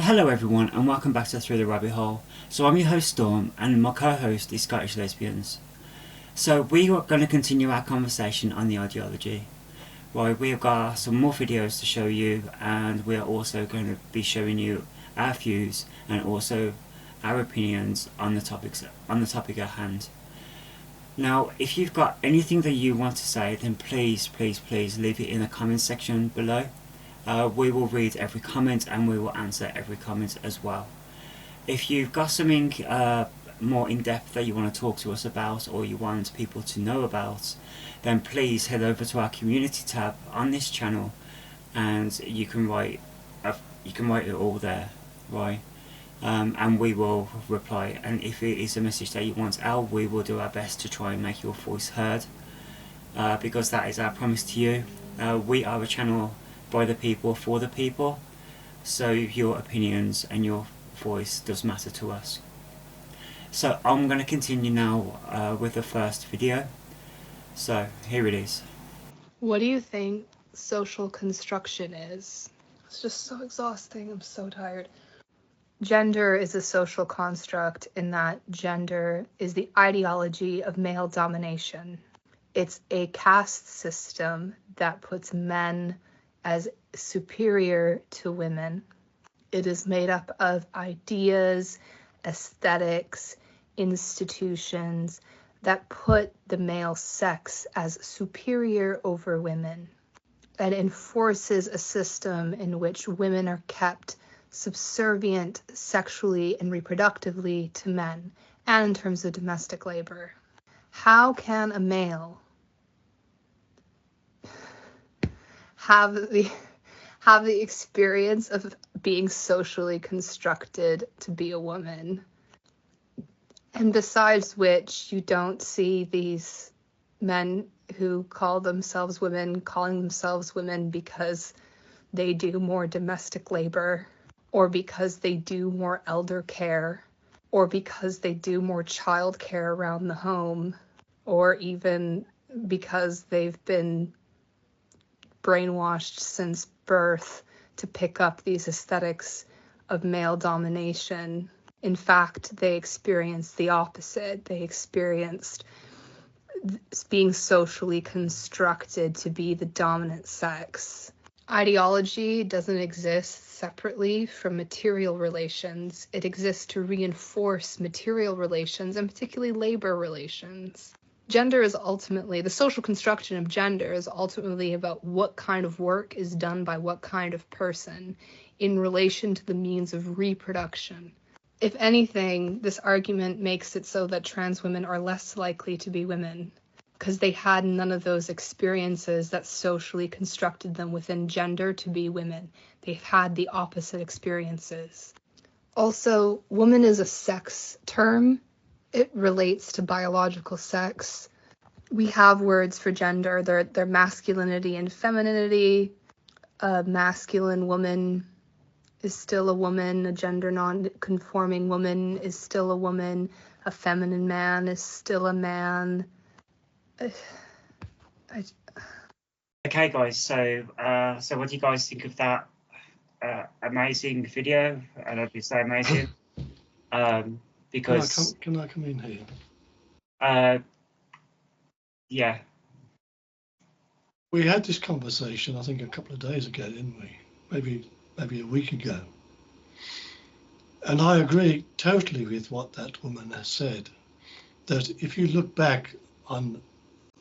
So hello everyone and welcome back to Through the Rabbit Hole. So I'm your host Storm and my co-host is Scottish Lesbians. So we are going to continue our conversation on the ideology. Right, we've got some more videos to show you and we're also going to be showing you our views and also our opinions on the topic at hand. Now, if you've got anything that you want to say, then please leave it in the comment section below. We will read every comment and we will answer every comment as well. If you've got something more in depth that you want to talk to us about or you want people to know about, then please head over to our community tab on this channel and you can write it all there, right? And we will reply, and if it is a message that you want out, we will do our best to try and make your voice heard, because that is our promise to you. We are a channel by the people for the people, so your opinions and your voice does matter to us. So I'm going to continue now with the first video. So here it is. What do you think social construction is? It's just so exhausting. I'm so tired. Gender is a social construct in that gender is the ideology of male domination. It's a caste system that puts men as superior to women. It is made up of ideas, aesthetics, institutions that put the male sex as superior over women, and enforces a system in which women are kept subservient sexually and reproductively to men, and in terms of domestic labor. How can a male have the experience of being socially constructed to be a woman? And besides which, you don't see these men who call themselves women calling themselves women because they do more domestic labor, or because they do more elder care, or because they do more child care around the home, or even because they've been brainwashed since birth to pick up these aesthetics of male domination. In fact, they experienced the opposite. They experienced being socially constructed to be the dominant sex. Ideology doesn't exist separately from material relations. It exists to reinforce material relations, and particularly labor relations. Gender is ultimately, the social construction of gender is ultimately about what kind of work is done by what kind of person in relation to the means of reproduction. If anything, this argument makes it so that trans women are less likely to be women, because they had none of those experiences that socially constructed them within gender to be women. They've had the opposite experiences. Also, woman is a sex term. It relates to biological sex. We have words for gender. They're masculinity and femininity. A masculine woman is still a woman. A gender non-conforming woman is still a woman. A feminine man is still a man. Okay guys, so what do you guys think of that amazing video? I don't know if you say amazing. Because can I come in here? Yeah. We had this conversation, I think, a couple of days ago, didn't we? Maybe a week ago. And I agree totally with what that woman has said, that if you look back on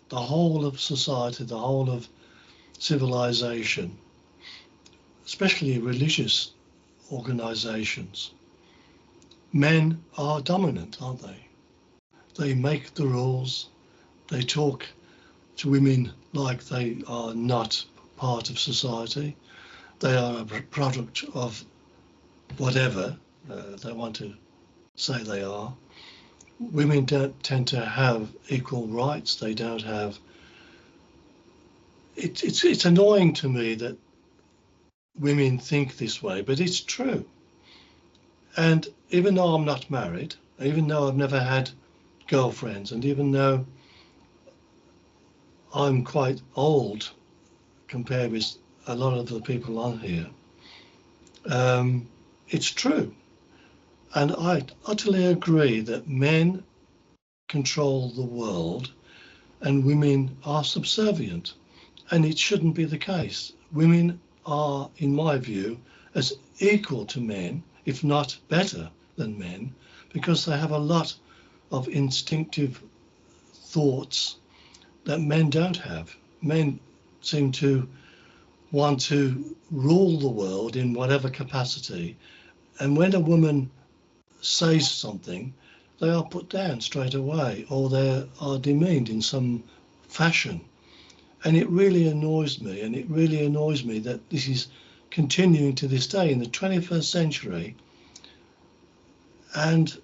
the whole of society, the whole of civilization, especially religious organizations, men are dominant, aren't they? They make the rules, they talk to women like they are not part of society. They are a product of whatever they want to say they are. Women don't tend to have equal rights. They don't have. It's annoying to me that women think this way, but it's true. And even though I'm not married, even though I've never had girlfriends, and even though I'm quite old compared with a lot of the people on here, it's true. And I utterly agree that men control the world and women are subservient. And it shouldn't be the case. Women are, in my view, as equal to men, if not better than men, because they have a lot of instinctive thoughts that men don't have. Men seem to want to rule the world in whatever capacity. And when a woman says something, they are put down straight away or they are demeaned in some fashion. And it really annoys me, and it really annoys me that this is continuing to this day in the 21st century. And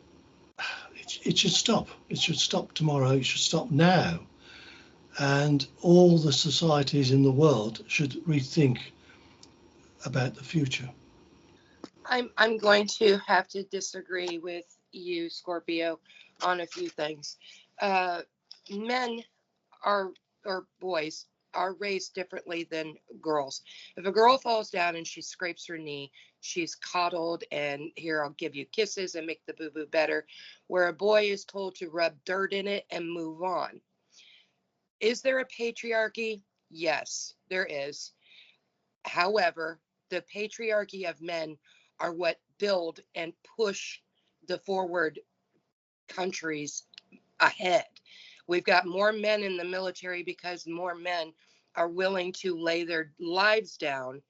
it should stop. It should stop tomorrow. It should stop now. And all the societies in the world should rethink about the future. I'm going to have to disagree with you, Scorpio, on a few things. Men are, or boys, are raised differently than girls. If a girl falls down and she scrapes her knee, she's coddled and here, I'll give you kisses and make the boo boo better. Where a boy is told to rub dirt in it and move on. Is there a patriarchy? Yes, there is. However, the patriarchy of men are what build and push the forward countries ahead. We've got more men in the military because more men are willing to lay their lives down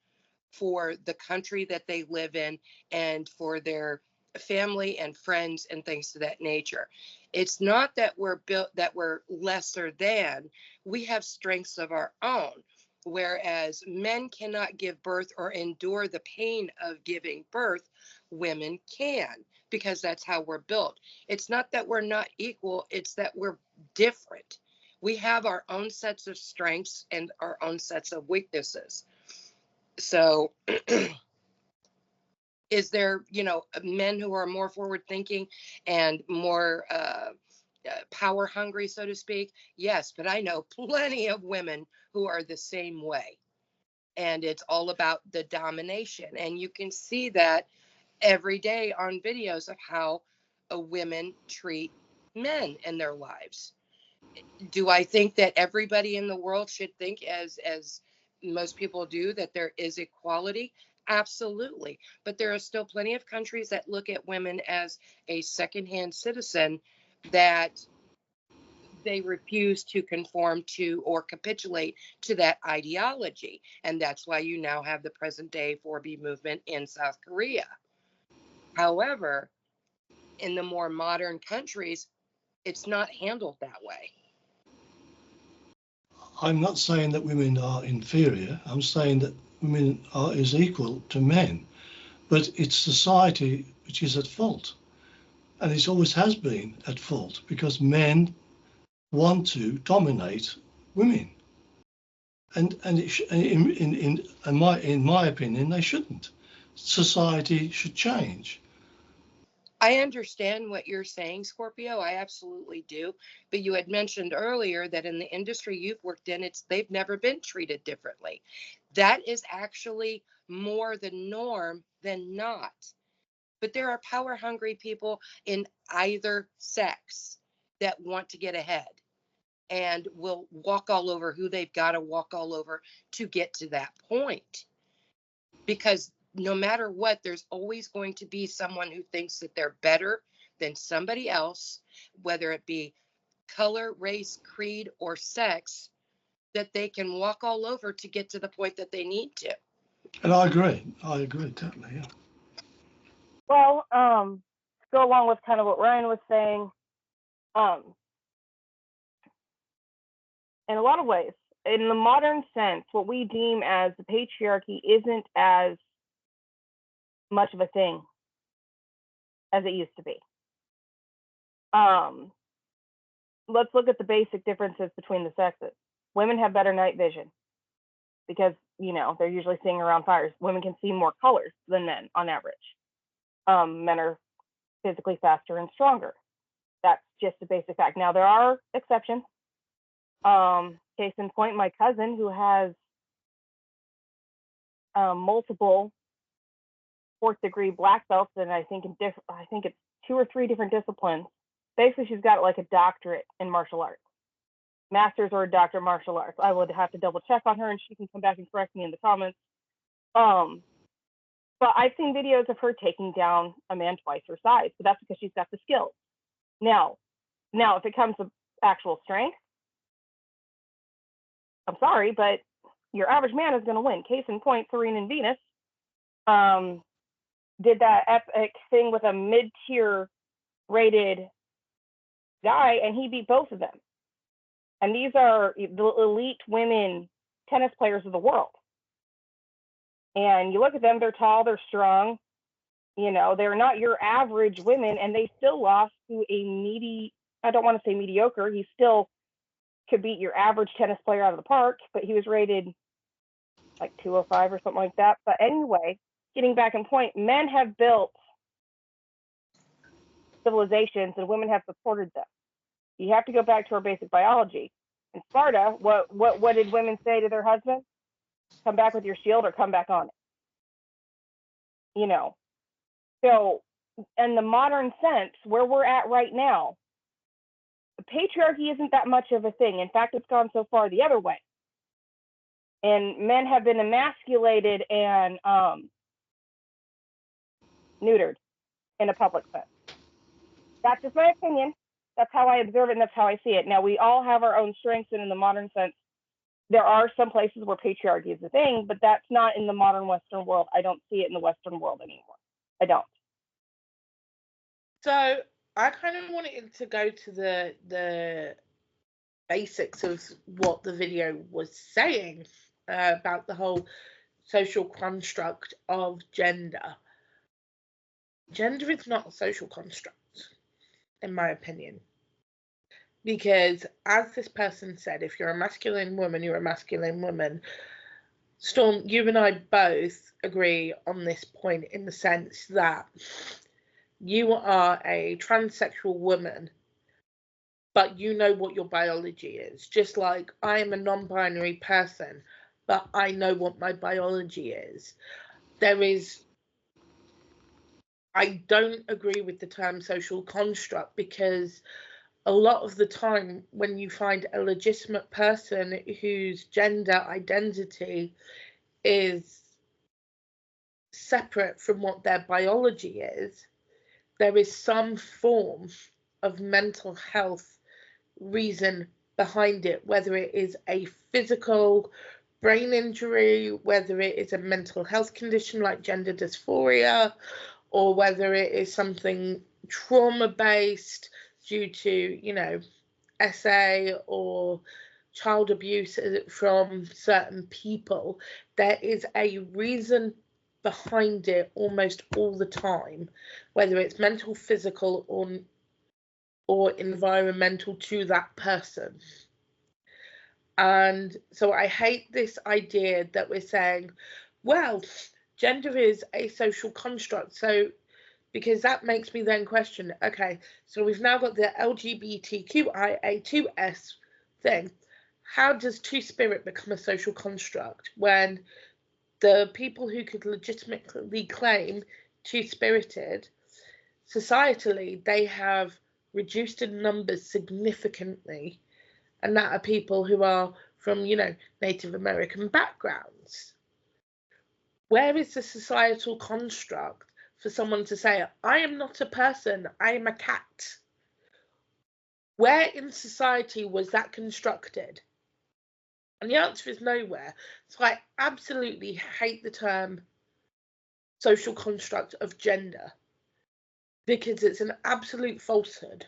for the country that they live in and for their family and friends and things to that nature. It's not that we're built that we're lesser than. We have strengths of our own. Whereas men cannot give birth or endure the pain of giving birth, women can, because that's how we're built. It's not that we're not equal, it's that we're different. We have our own sets of strengths and our own sets of weaknesses. So is there, men who are more forward thinking and more power hungry, so to speak? Yes, but I know plenty of women who are the same way. And it's all about the domination. And you can see that every day on videos of how women treat men in their lives. Do I think that everybody in the world should think as most people do, that there is equality? Absolutely. But there are still plenty of countries that look at women as a secondhand citizen, that they refuse to conform to or capitulate to that ideology. And that's why you now have the present day 4B movement in South Korea. However, in the more modern countries, it's not handled that way. I'm not saying that women are inferior. I'm saying that women are is equal to men, but it's society which is at fault, and it always has been at fault because men want to dominate women, and in my opinion they shouldn't. Society should change. I understand what you're saying, Scorpio. I absolutely do. But you had mentioned earlier that in the industry you've worked in, they've never been treated differently. That is actually more the norm than not. But there are power hungry people in either sex that want to get ahead and will walk all over who they've got to walk all over to get to that point. Because no matter what, there's always going to be someone who thinks that they're better than somebody else, whether it be color, race, creed, or sex, that they can walk all over to get to the point that they need to. And I agree. I agree totally. Yeah. Well, to go along with kind of what Ryan was saying, um, in a lot of ways, in the modern sense, what we deem as the patriarchy isn't as much of a thing as it used to be. Let's look at the basic differences between the sexes. Women have better night vision because, they're usually seeing around fires. Women can see more colors than men on average. Men are physically faster and stronger. That's just a basic fact. Now, there are exceptions. Case in point, my cousin who has multiple fourth degree black belts, and I think it's 2 or 3 different disciplines. Basically, she's got like a doctorate in martial arts, master's or a doctor of martial arts. I would have to double check on her, and she can come back and correct me in the comments. But I've seen videos of her taking down a man twice her size, but that's because she's got the skills. Now, if it comes to actual strength, I'm sorry, but your average man is going to win. Case in point, Serena and Venus did that epic thing with a mid-tier rated guy, and he beat both of them. And these are the elite women tennis players of the world. And you look at them, they're tall, they're strong. You know, they're not your average women, and they still lost to I don't want to say mediocre. He still could beat your average tennis player out of the park, but he was rated like 205 or something like that. But anyway, getting back in point, men have built civilizations and women have supported them. You have to go back to our basic biology. In Sparta, what did women say to their husbands? Come back with your shield or come back on it. You know. So in the modern sense, where we're at right now, patriarchy isn't that much of a thing. In fact, it's gone so far the other way. And men have been emasculated and neutered in a public sense. That's just my opinion. That's how I observe it, and that's how I see it. Now, we all have our own strengths, and in the modern sense, there are some places where patriarchy is a thing, but that's not in the modern Western world. I don't see it in the Western world anymore. I don't. So I kind of wanted to go to the basics of what the video was saying about the whole social construct of gender. Gender is not a social construct, in my opinion. Because as this person said, if you're a masculine woman, you're a masculine woman. Storm, you and I both agree on this point in the sense that you are a transsexual woman, but you know what your biology is. Just like I am a non-binary person, but I know what my biology is. I don't agree with the term social construct, because a lot of the time when you find a legitimate person whose gender identity is separate from what their biology is, there is some form of mental health reason behind it, whether it is a physical brain injury, whether it is a mental health condition like gender dysphoria, or whether it is something trauma-based due to, you know, SA or child abuse from certain people. There is a reason behind it almost all the time, whether it's mental, physical, or environmental to that person. And so I hate this idea that we're saying, well, gender is a social construct. So, because that makes me then question, okay, so we've now got the LGBTQIA2S thing. How does two-spirit become a social construct when the people who could legitimately claim two-spirited, societally, they have reduced in numbers significantly, and that are people who are from, you know, Native American backgrounds? Where is the societal construct for someone to say, I am not a person, I am a cat? Where in society was that constructed? And the answer is nowhere. So I absolutely hate the term social construct of gender, because it's an absolute falsehood.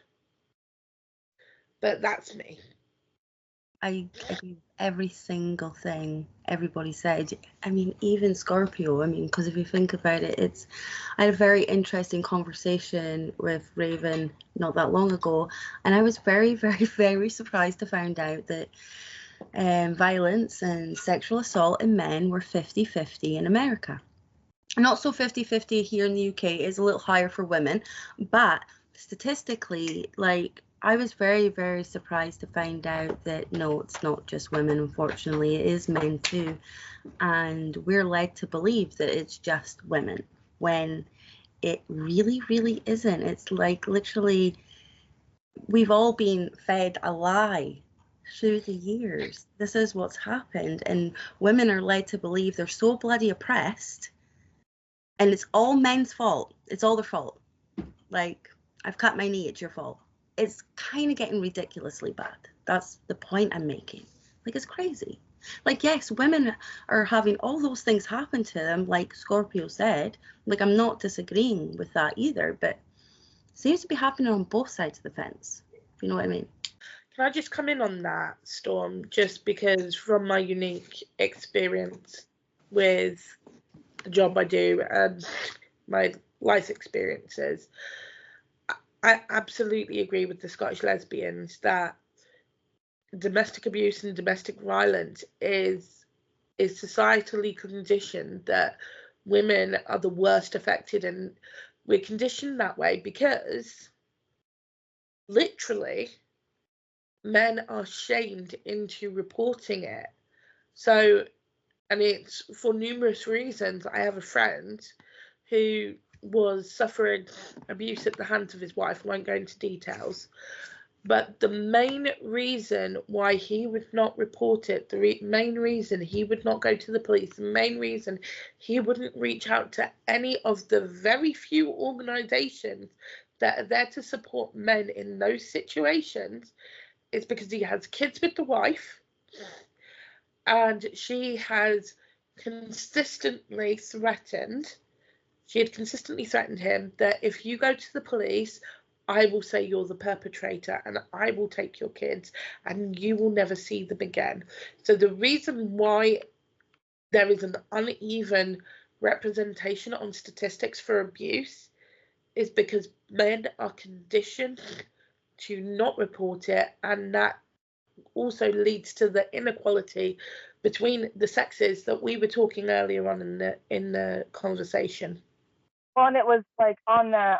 But that's me. I agree with every single thing everybody said. I mean, even Scorpio, because if you think about it, I had a very interesting conversation with Raven not that long ago, and I was very, very, very surprised to find out that violence and sexual assault in men were 50-50 in America. Not so 50-50 here in the UK, is a little higher for women, but statistically, like, I was very, very surprised to find out that no, it's not just women, unfortunately, it is men too. And we're led to believe that it's just women. when it really, really isn't. It's like literally we've all been fed a lie through the years. This is what's happened, and women are led to believe they're so bloody oppressed, and it's all men's fault. It's all their fault. Like, I've cut my knee, it's your fault. It's kind of getting ridiculously bad. That's the point I'm making. Like, it's crazy. Like, yes, women are having all those things happen to them, like Scorpio said. Like, I'm not disagreeing with that either, but it seems to be happening on both sides of the fence. You know what I mean? Can I just come in on that, Storm, just because from my unique experience with the job I do and my life experiences, I absolutely agree with the Scottish lesbians that domestic abuse and domestic violence is societally conditioned, that women are the worst affected, and we're conditioned that way because literally men are shamed into reporting it. So, and it's for numerous reasons. I have a friend who was suffering abuse at the hands of his wife. I won't go into details. But the main reason why he would not report it, the main reason he would not go to the police, the main reason he wouldn't reach out to any of the very few organisations that are there to support men in those situations is because he has kids with the wife, and she has consistently threatened him that if you go to the police, I will say you're the perpetrator and I will take your kids and you will never see them again. So the reason why there is an uneven representation on statistics for abuse is because men are conditioned to not report it, and that also leads to the inequality between the sexes that we were talking earlier on in the conversation. Well, and it was like on the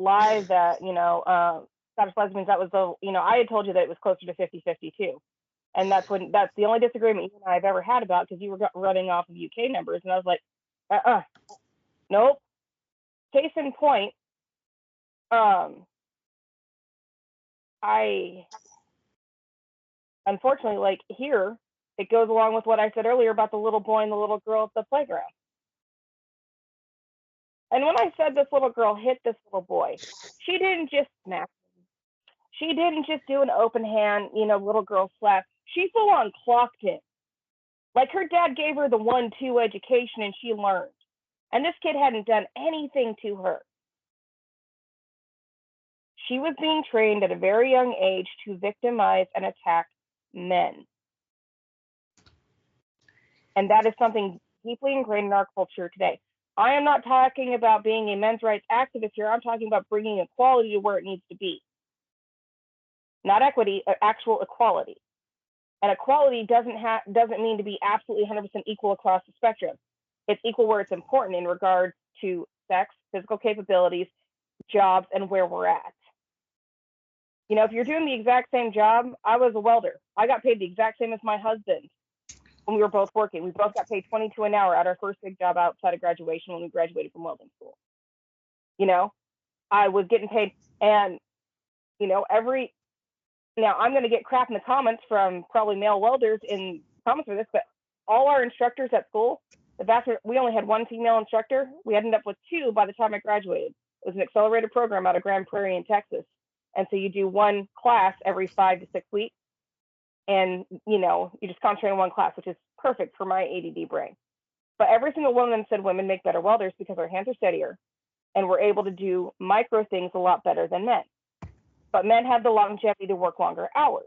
live that, Scottish lesbians, that was I had told you that it was closer to 50-50 too. And that's the only disagreement you and I have ever had about, because you were running off of UK numbers. And I was like, nope. Case in point, I unfortunately, like here, it goes along with what I said earlier about the little boy and the little girl at the playground. And when I said this little girl hit this little boy, she didn't just smack him. She didn't just do an open hand, little girl slap. She full on clocked him. Like her dad gave her the 1-2 education and she learned. And this kid hadn't done anything to her. She was being trained at a very young age to victimize and attack men. And that is something deeply ingrained in our culture today. I am not talking about being a men's rights activist here. I'm talking about bringing equality to where it needs to be. Not equity, actual equality. And equality doesn't mean to be absolutely 100% equal across the spectrum. It's equal where it's important in regards to sex, physical capabilities, jobs, and where we're at. If you're doing the exact same job, I was a welder. I got paid the exact same as my husband when we were both working. We both got paid $22 an hour at our first big job outside of graduation when we graduated from welding school. I was getting paid, and now I'm going to get crap in the comments from probably male welders in comments for this, but all our instructors at school, we only had one female instructor. We ended up with two by the time I graduated. It was an accelerated program out of Grand Prairie in Texas. And so you do one class every 5 to 6 weeks. And, you just concentrate on one class, which is perfect for my ADD brain. But every single one of them said women make better welders because our hands are steadier and we're able to do micro things a lot better than men. But men have the longevity to work longer hours.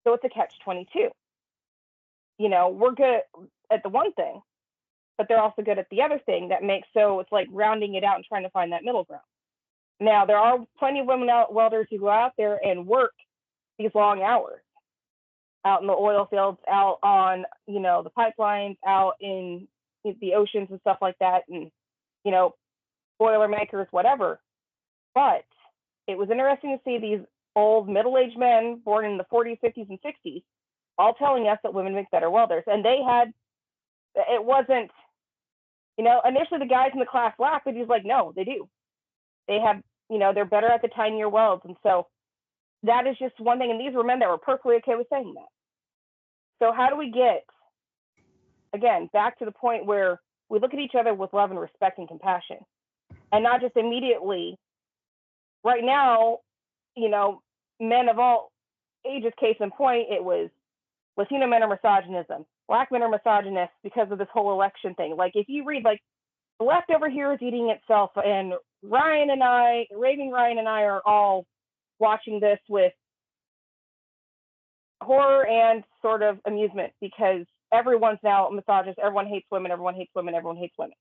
So it's a catch-22. We're good at the one thing, but they're also good at the other thing that makes, so it's like rounding it out and trying to find that middle ground. Now, there are plenty of women welders who go out there and work these long hours out in the oil fields, out on, the pipelines, out in the oceans and stuff like that, and, boiler makers, whatever. But it was interesting to see these old middle-aged men born in the 40s, 50s, and 60s all telling us that women make better welders. And it wasn't You know, initially the guys in the class laughed, but he's like, no, they do. They have, you know, they're better at the tinier welds. And so that is just one thing. And these were men that were perfectly okay with saying that. So how do we get, again, back to the point where we look at each other with love and respect and compassion, and not just immediately. Right now, you know, men of all ages, case in point, it was Latino men are misogynism, Black men are misogynists because of this whole election thing. Like, if you read, like, the left over here is eating itself, and Raving Ryan and I are all watching this with horror and sort of amusement, because everyone's now a misogynist. Everyone hates women. Everyone hates women. Everyone hates women.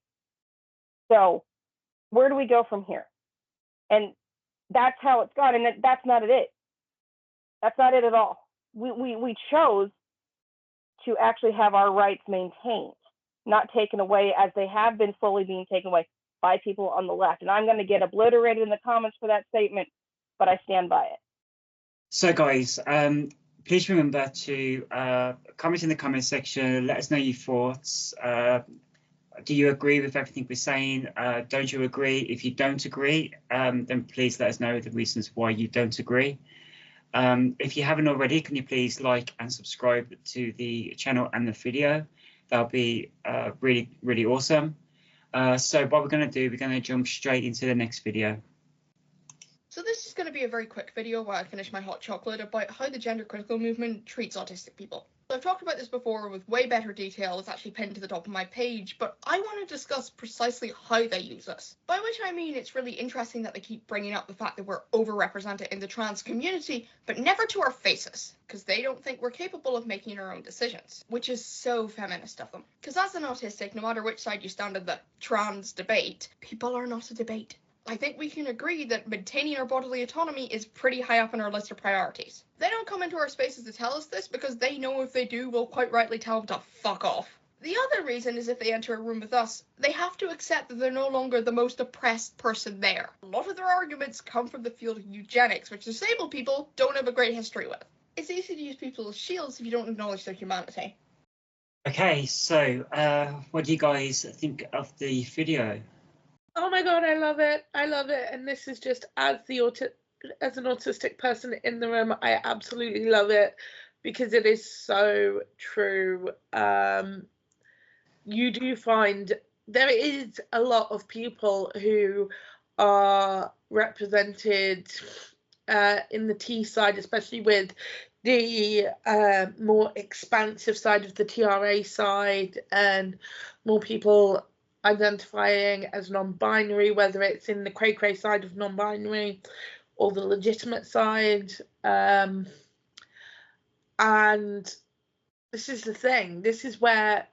So where do we go from here? And that's how it's gone. And that's not it. That's not it at all. We chose to actually have our rights maintained, not taken away, as they have been slowly being taken away by people on the left. And I'm going to get obliterated in the comments for that statement, but I stand by it. So guys, please remember to comment in the comment section. Let us know your thoughts. Do you agree with everything we're saying? Don't you agree? If you don't agree, then please let us know the reasons why you don't agree. If you haven't already, can you please like and subscribe to the channel and the video? That'll be really, really awesome. So what we're going to do, we're going to jump straight into the next video. So this is going to be a very quick video while I finish my hot chocolate about how the gender critical movement treats autistic people. So I've talked about this before with way better detail. It's actually pinned to the top of my page, but I want to discuss precisely how they use us. By which I mean it's really interesting that they keep bringing up the fact that we're overrepresented in the trans community, but never to our faces, because they don't think we're capable of making our own decisions, which is so feminist of them. Because as an autistic, no matter which side you stand in the trans debate, people are not a debate. I think we can agree that maintaining our bodily autonomy is pretty high up on our list of priorities. They don't come into our spaces to tell us this because they know if they do, we'll quite rightly tell them to fuck off. The other reason is if they enter a room with us, they have to accept that they're no longer the most oppressed person there. A lot of their arguments come from the field of eugenics, which disabled people don't have a great history with. It's easy to use people as shields if you don't acknowledge their humanity. Okay, so what do you guys think of the video? Oh my god, I love it. I love it. And this is just as an autistic person in the room, I absolutely love it because it is so true. You do find there is a lot of people who are represented in the T side, especially with the more expansive side of the TRA side, and more people identifying as non-binary, whether it's in the cray-cray side of non-binary or the legitimate side. And this is the thing. This is where,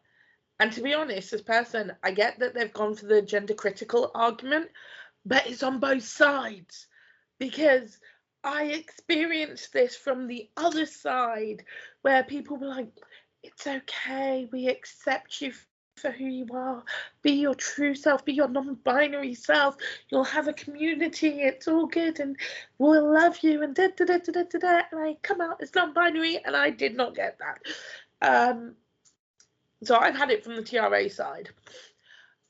and to be honest, as a person, I get that they've gone for the gender critical argument, but it's on both sides, because I experienced this from the other side where people were like, it's okay, we accept you for who you are, be your true self, be your non-binary self, you'll have a community, it's all good, and we'll love you, and and I come out as non-binary, and I did not get that. So I've had it from the TRA side.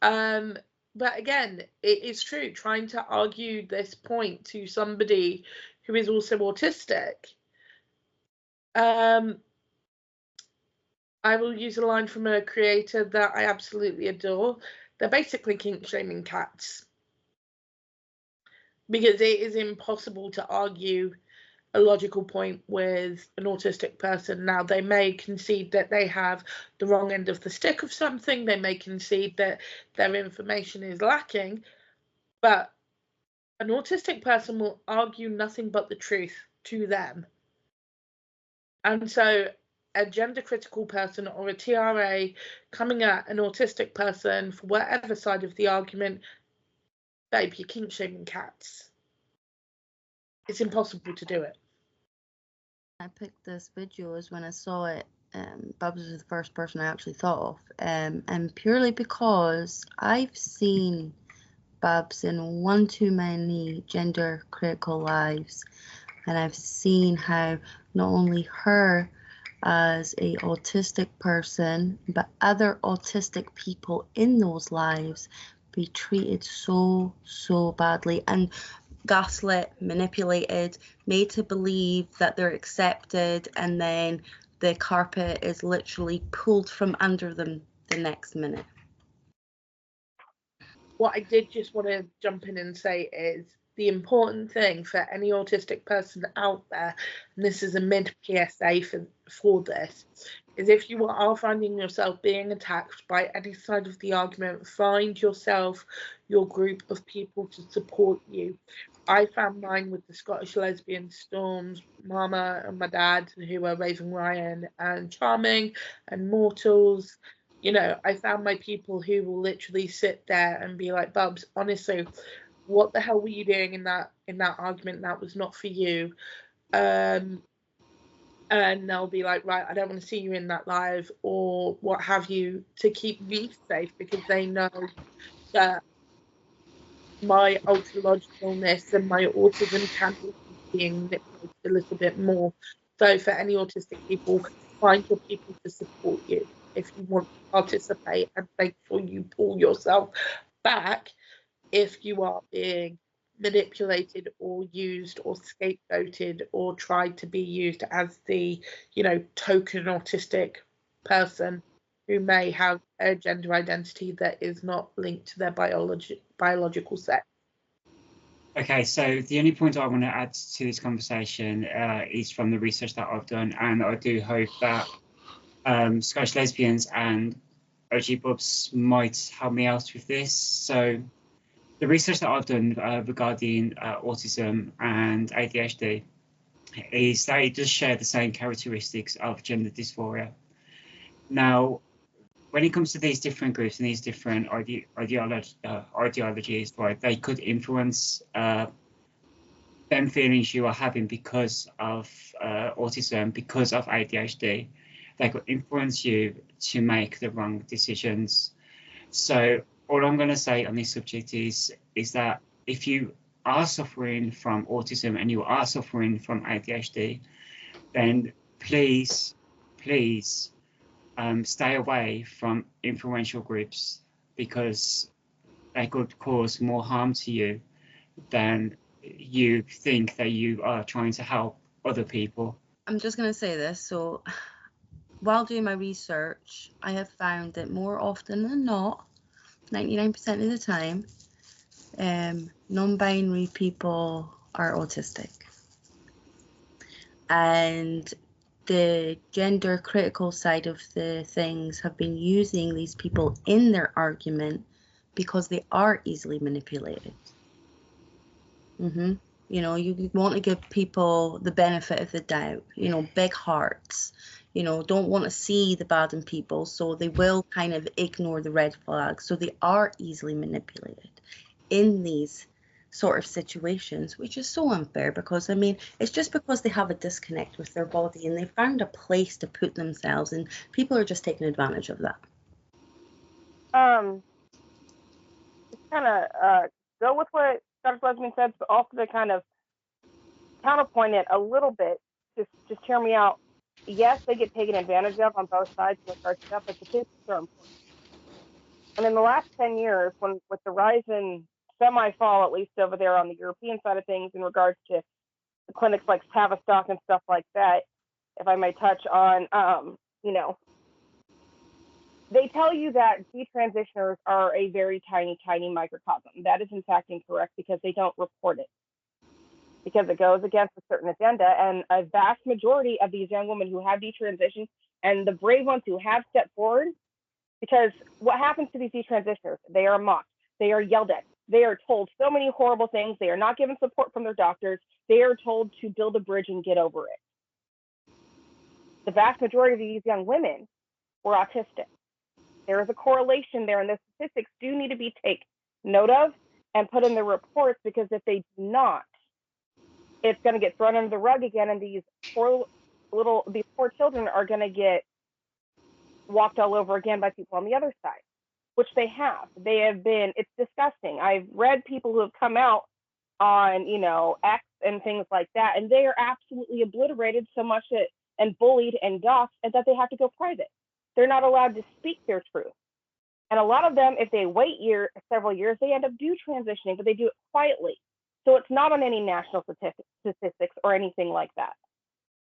But again, it is true, trying to argue this point to somebody who is also autistic. I will use a line from a creator that I absolutely adore. They're basically kink shaming cats, because it is impossible to argue a logical point with an autistic person. Now, they may concede that they have the wrong end of the stick of something, they may concede that their information is lacking, but an autistic person will argue nothing but the truth to them. And so a gender critical person or a TRA coming at an autistic person for whatever side of the argument, babe, you're kink shaming cats. It's impossible to do it. I picked this video as when I saw it, Babs was the first person I actually thought of, and purely because I've seen Babs in one too many gender critical lives, and I've seen how not only her as a autistic person, but other autistic people in those lives be treated so badly and gaslit, manipulated, made to believe that they're accepted, and then the carpet is literally pulled from under them the next minute. What I did just want to jump in and say is the important thing for any autistic person out there, and this is a mid PSA for this, is if you are finding yourself being attacked by any side of the argument, find yourself your group of people to support you. I found mine with the Scottish lesbian Storms, Mama and my dad, who are Raven Ryan and Charming and Mortals. You know, I found my people who will literally sit there and be like, Bubs, honestly, what the hell were you doing in that argument? That was not for you. And they'll be like, right, I don't want to see you in that live or what have you, to keep me safe, because they know that my ultra-logicalness and my autism can be being manipulated a little bit more. So for any autistic people, find your people to support you if you want to participate, and make sure you pull yourself back if you are being manipulated or used or scapegoated or tried to be used as the, you know, token autistic person who may have a gender identity that is not linked to their biological sex. Okay, so the only point I want to add to this conversation is from the research that I've done, and I do hope that Scottish lesbians and OG Bubs might help me out with this. So the research that I've done regarding autism and ADHD is that it does share the same characteristics of gender dysphoria. Now, when it comes to these different groups and these different ideologies, right, they could influence them feelings you are having because of autism, because of ADHD. They could influence you to make the wrong decisions. So all I'm going to say on this subject is that if you are suffering from autism and you are suffering from ADHD, then please stay away from influential groups, because they could cause more harm to you than you think that you are trying to help other people. I'm just going to say this. So while doing my research, I have found that more often than not, 99% of the time, non-binary people are autistic. And the gender critical side of the things have been using these people in their argument because they are easily manipulated. You know, you want to give people the benefit of the doubt, you know, big hearts, you know, don't want to see the bad in people, so they will kind of ignore the red flags. So they are easily manipulated in these sort of situations, which is so unfair, because I mean, it's just because they have a disconnect with their body and they found a place to put themselves, and people are just taking advantage of that. Just kind of go with what Scottish Lesbian said, but also to kind of counterpoint it a little bit. Just hear me out. Yes, they get taken advantage of on both sides in regards to that, but statistics are important. And in the last 10 years, with the rise in semi-fall, at least over there on the European side of things, in regards to the clinics like Tavistock and stuff like that, if I may touch on, you know, they tell you that detransitioners are a very tiny, tiny microcosm. That is in fact incorrect, because they don't report it, because it goes against a certain agenda. And a vast majority of these young women who have detransitioned, and the brave ones who have stepped forward, because what happens to these detransitioners? They are mocked. They are yelled at. They are told so many horrible things. They are not given support from their doctors. They are told to build a bridge and get over it. The vast majority of these young women were autistic. There is a correlation there, and the statistics do need to be taken note of and put in the reports, because if they do not, it's going to get thrown under the rug again, and these poor children are going to get walked all over again by people on the other side, which they have. They have been, it's disgusting. I've read people who have come out on, you know, X and things like that, and they are absolutely obliterated so much that and bullied and doxxed, and that they have to go private. They're not allowed to speak their truth. And a lot of them, if they wait several years, they end up transitioning, but they do it quietly. So it's not on any national statistics or anything like that.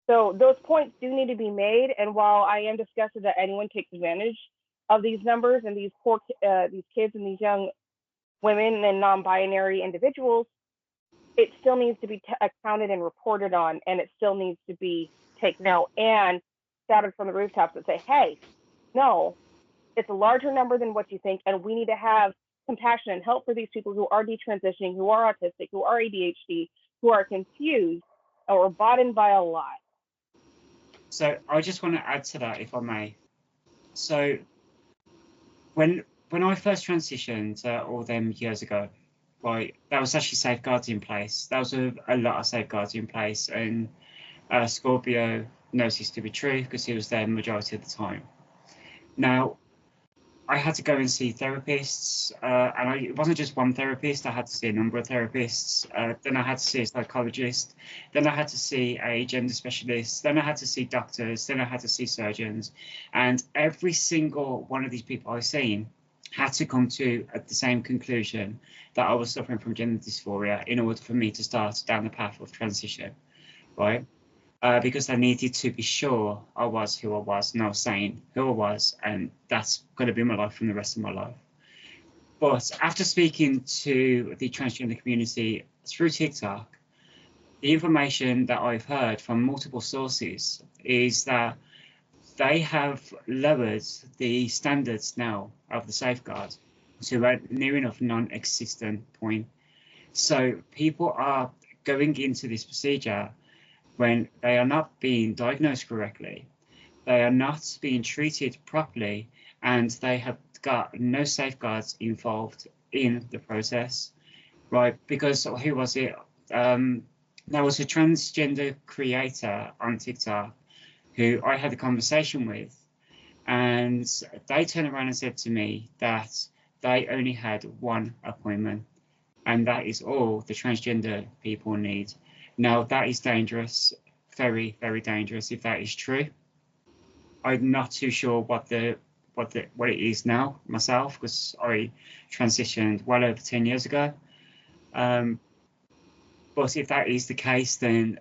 So those points do need to be made. And while I am disgusted that anyone takes advantage of these numbers and these kids and these young women and non-binary individuals, it still needs to be accounted and reported on, and it still needs to be taken out and shouted from the rooftops that say, hey, no, it's a larger number than what you think, and we need to have compassion and help for these people who are detransitioning, who are autistic, who are ADHD, who are confused or bought in by a lie. So I just want to add to that, if I may. So when I first transitioned all them years ago, right, there was actually safeguards in place. There was a lot of safeguards in place, and Scorpio knows this to be true because he was there majority of the time. Now, I had to go and see therapists, and it wasn't just one therapist. I had to see a number of therapists. Then I had to see a psychologist. Then I had to see a gender specialist. Then I had to see doctors. Then I had to see surgeons. And every single one of these people I've seen had to come to the same conclusion, that I was suffering from gender dysphoria in order for me to start down the path of transition, right? Because I needed to be sure I was who I was, and I was saying who I was, and that's going to be my life from the rest of my life. But after speaking to the transgender community through TikTok, the information that I've heard from multiple sources is that they have lowered the standards now of the safeguard to a near enough non-existent point. So people are going into this procedure when they are not being diagnosed correctly, they are not being treated properly, and they have got no safeguards involved in the process, right? Because who was it? There was a transgender creator on TikTok who I had a conversation with, and they turned around and said to me that they only had one appointment, and that is all the transgender people need. Now, that is dangerous, very, very dangerous if that is true. I'm not too sure what it is now myself, because I transitioned well over 10 years ago. But if that is the case, then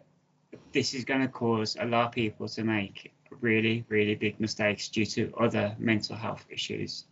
this is going to cause a lot of people to make really, really big mistakes due to other mental health issues.